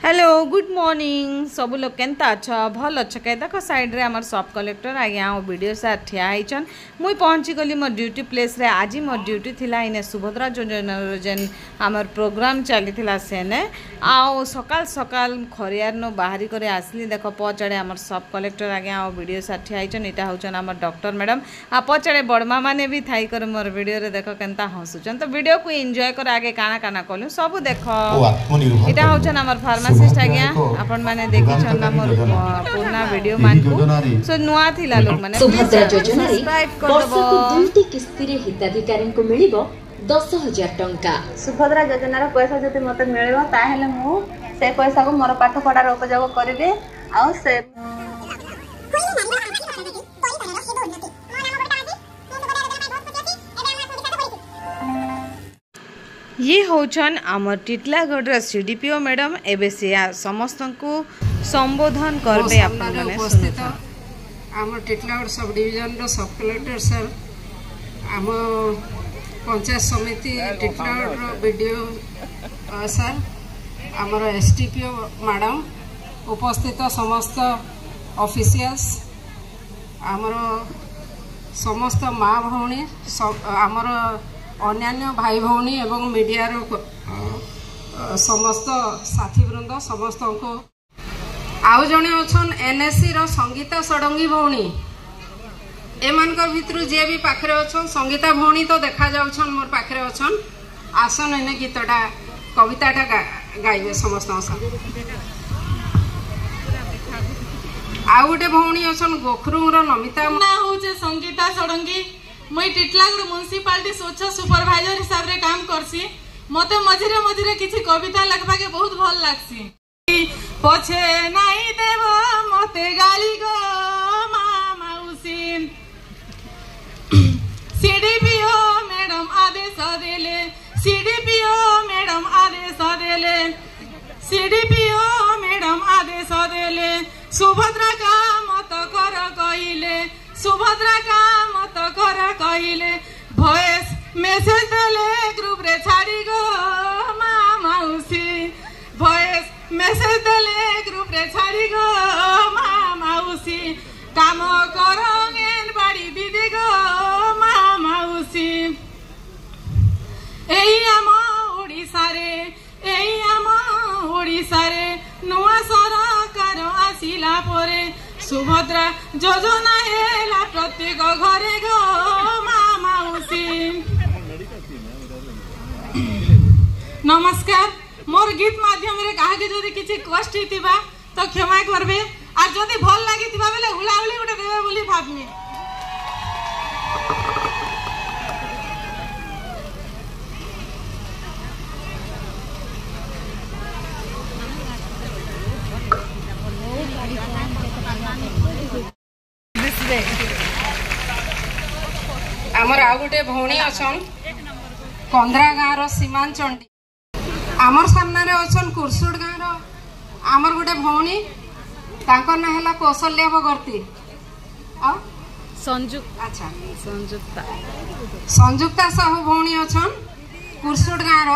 Hello good morning सब लोग केनता अच्छा भल अच्छा कह देख साइड रे आमर सब कलेक्टर आज्ञा वीडियो सार ठिया होइछन मुई पहुँची गली मोर ड्यूटी प्लेस रे। आज मोर ड्यूटी थिला इने सुभद्रा योजना जेन आमर प्रोग्राम चली सेने आओ सकाल सकाल खरियार नो बाहरी करे आसली देख पचाड़े आमर सब कलेक्टर आज्ञा वीडियो सार ठिया होइछन इटा होचन आमर डॉक्टर मैडम आ पचाड़े बड़मा माने भी थाई कर मोर वीडियो रे देख केनता हसुचन तो वीडियो को एंजॉय कर आगे काना काना कलु सब देख इटा होचन आमर फार्मासिस्ट आज्ञा आपण माने देखिछन हमर पुराना वीडियो मान को सो नुआ थिला लोग माने सुभद्रा योजना रे वर्षको 2टी किस्ती रे हिताधिकारी को मिलिबो 10,000 टंका। सुभद्रा योजना रो पैसा जति मते मिलिबो ताहेले मु से पैसा को मोर पाठ पढार उपयोग करबे आ से ये होचन आमर टिटलागढ़ सीडीपीओ मैडम एबे से समस्त को संबोधन करबे आपन माने उपस्थित आमर टिटलागढ़ सब डिवीजन रो सब कलेक्टर सर आम पंचायत समिति टिटलागढ़ रो वीडियो सर आमर एसटीपीओ मैडम उपस्थित समस्त ऑफिशियल्स आमर समस्त माँ भौणी आमर अन्यान्य भाई भौणी एवं मीडिया समस्त साथी वृंद समस्त को आउ जने अछन एनएससी रो संगीता षडंगी भौणी एमान भितर जे भी पाखरे अछन संगीता भौणी तो देखा जाउछन मोर पाखरे अछन आसन एने गीतटा कविताटा गाइबे समस्त आउ गोटे भौणी अछन गोखरुंग रो नमिता ना होचे संगीता षडंगी मुई टिटलागढ़ म्युनिसिपालिटी स्वच्छ सुपरवाइजर हिसाब रे काम करसी। मते मझिरे मझिरे किछि कविता लिखबा के बहुत भल लागसी। पछे नाई देव मते गाली गो माउसी सीडीपीओ मैडम आदेश देले सीडीपीओ मैडम आदेश देले सीडीपीओ मैडम आदेश देले सुभद्रा का मत कर कहिले सुभद्रा का मत कर कहिले वॉइस मेसेज देले ग्रुप रे छाड़ी गो माउसी वॉइस मेसेज देले ग्रुप रे छाड़ी गो माउसी काम करंगेन बाड़ी दीदी गो माउसी एई आम ओडिसा रे नुआ सरकार आसिला परे सुभद्रा योजना हेला प्रत्येक घरे गो माउसी। नमस्कार मोर गीत माध्यम रे काहे जदी किछि कष्ट हितिबा तो क्षमा करबे आ जदी भल लागितिबा बेले हुलाहुली उठे देबे बोली भाबमी। आमर आउ गोटे भौणी अछन कंद्रा गाँव सीमांचंडी आमर सामने रे अछन कुरसुड गाँव आमर गोटे भौणी तांकर ना हला कौशल्या बगर्ती आ संयुक्त अच्छा संयुक्ता साहू भौणी अछन कुरसुड गाँव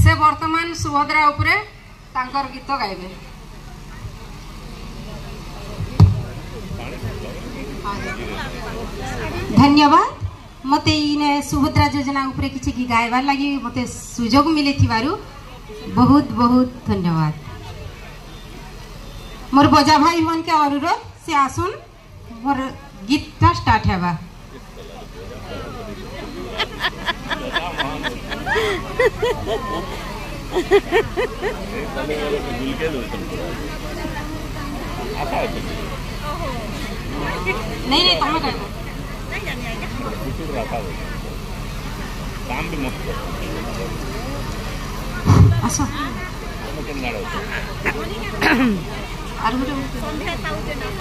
से वर्तमान सुभद्रा उपरे तांकर गीत गाइबे। धन्यवाद मते इने सुभद्रा योजना उपरे किछि गायबार लागि मते सुजोग मिले थिबारु बहुत बहुत धन्यवाद। मोर बजा भाई मन के अनुरोध से आसुन मोर गीतटा स्टार्ट हेबा। नहीं तमे कर आसो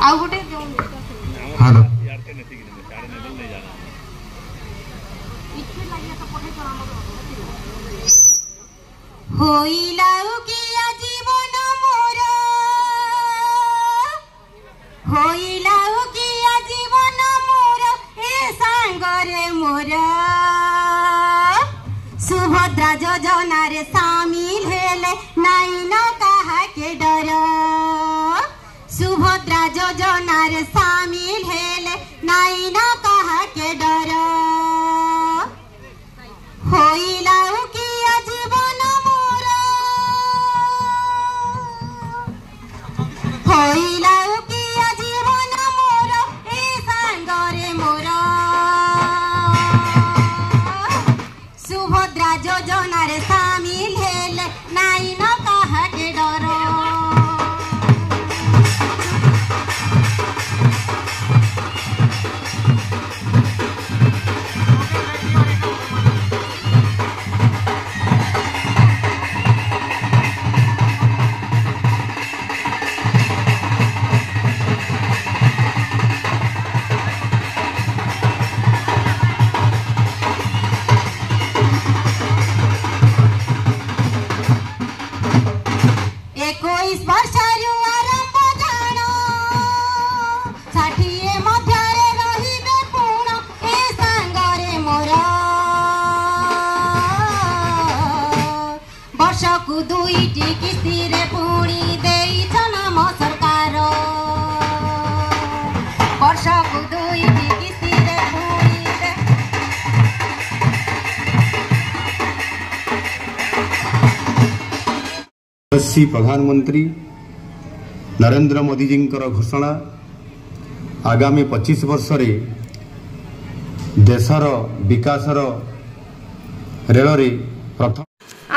आउ गोटे हेलो होइलाउ के जीवन मोर होइलाउ के जीवन मोर ए सांगरे मोर सुभद्रा योजना रे शामिल हेले नाई न कहा के डर योजना रे शामिल हेले नाई न कहा के डर होइलाउ किया जीवन मोर होइलाउ किया जीवन मोर ए सांगरे मोर सुभद्रा योजना रे शामिल हेले नाई न कहा के डर इस वर्षारू आरंभ जान 60 मध्ୟରେ ରହିବେ ପୁଣ ଏ ସାଙ୍ଗରେ ମୋର ବର୍ଷକୁ 2ଟି କିସ୍ତିରେ ପୁଣି ଦେଇଛନ ଆମ ସରକାର ବର୍ଷକୁ 2ଟି କିସ୍ତିରେ ପୁଣି प्रधानमंत्री नरेंद्र मोदी जी घोषणा आगामी 25 वर्ष रे देशर विकासर रेल रे प्रथम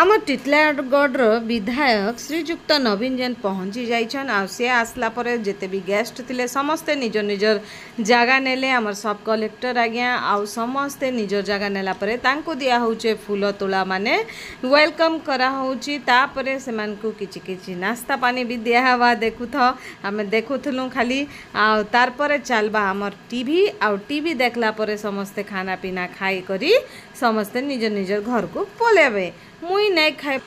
आम टिटलागढ़ विधायक श्रीजुक्त नवीन जेन पहुँची जाइछन आ से आसला परे जेते भी गेस्ट थिले समस्ते निजर निजर जगह नेले आमर सब कलेक्टर आज्ञा आउ समस्ते निजर जगह नेला परे तांको दिया होचे फूल तोला माने वेलकम करा होची तापरे सेमान को किछि किछि नास्ता पानी भी दिया हवा देखुथ आमे देखुथलु खाली आ तार परे चलबा आमर टीवी आ टीवी देखला परे समस्ते खाना पीना खाई करी समस्ते निजर निजर घर को पलेबे मुई नहीं खाए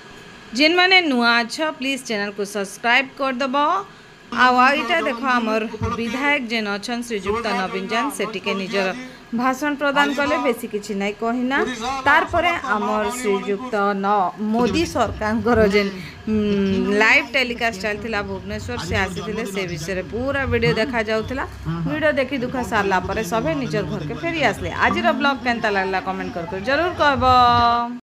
जिन माने नुआ अच्छा प्लीज चैनल को सब्सक्राइब कर दब आईटा देखो आमर विधायक जेन अच्छन श्रीजुक्त नवीन जान सेटिके निजर भाषण प्रदान कले बेसी किछि नहीं कहिना तार परे आमर श्रीजुक्त मोदी सरकार जेन लाइव टेलीकास्ट चलथिला भुवनेश्वर से आसीथिले से विषय पूरा वीडियो देखा जाउथिला वीडियो देखि दुखा सारला परे सबे निजर घर के फेरी आसले आजिर ब्लॉग केनता लागला कमेंट कर जरूर कहबो।